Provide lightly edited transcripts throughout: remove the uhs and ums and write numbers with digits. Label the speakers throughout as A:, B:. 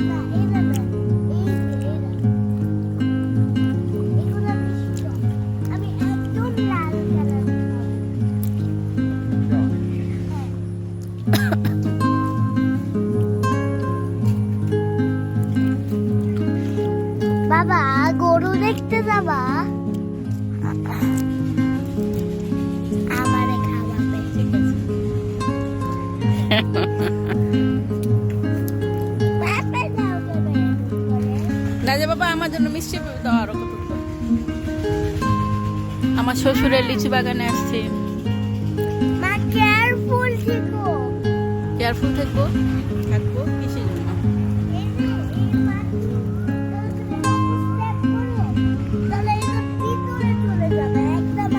A: না, এটা না। এই যে এরা। এগুলো মিষ্টি টক। আমি একদম লাল কালার বাবা গরু দেখতে যাবা আমারে খাওয়াবে বাবা যাও কেন এরকম করে?
B: না যে বাবা আমার জন্য মিষ্টি দাও আরো কত করে। আমার শ্বশুরের লিচু বাগানে আসছে।
A: মা কেয়ারফুল থেকো
B: কেয়ারফুল থাকবো থাকবো কিসের জন্য?
A: এই যে এই মাছগুলো স্টেপ করে তাহলে এটা ভিতরে চলে যাবে একদম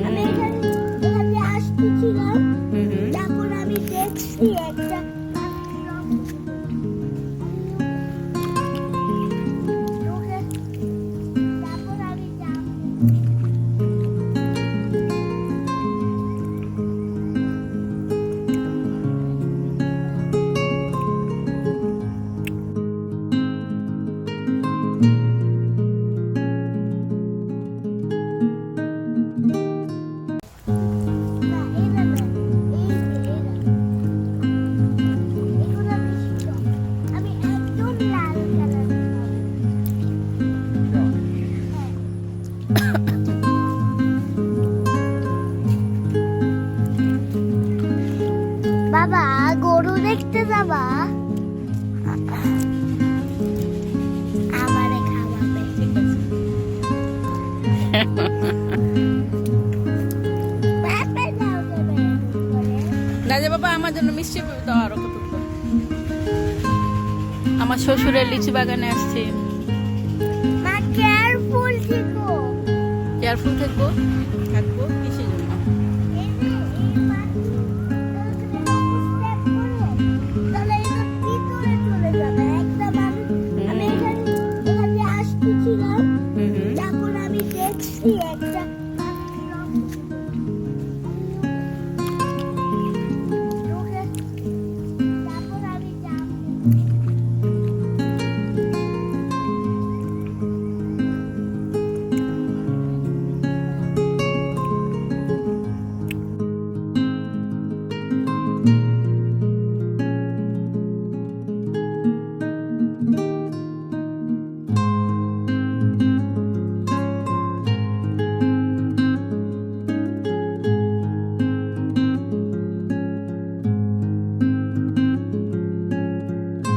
A: আমি এখানে দিয়ে আসতেছিলাম তারপর আমি দেখছি একটা তারপর আমি যাব না, এটা না। এই যে এরা। এগুলো মিষ্টি টক। আমি একদম লাল কালার বাবা গরু দেখতে যাবা আমারে খাওয়াবে বাবা যাও কেন এরকম করে?
B: না যে বাবা আমার জন্য মিষ্টি দাও আরো কত করে। আমার শ্বশুরের লিচু বাগানে আসছে।
A: মা কেয়ারফুল থেকো
B: কেয়ারফুল থাকবো থাকবো কিসের জন্য?
A: এই যে এই মাছগুলো স্টেপ করে তাহলে এটা ভিতরে চলে যাবে একদম আমি এখানে দিয়ে আসতেছিলাম তারপর আমি দেখছি একটা তারপর আমি যাব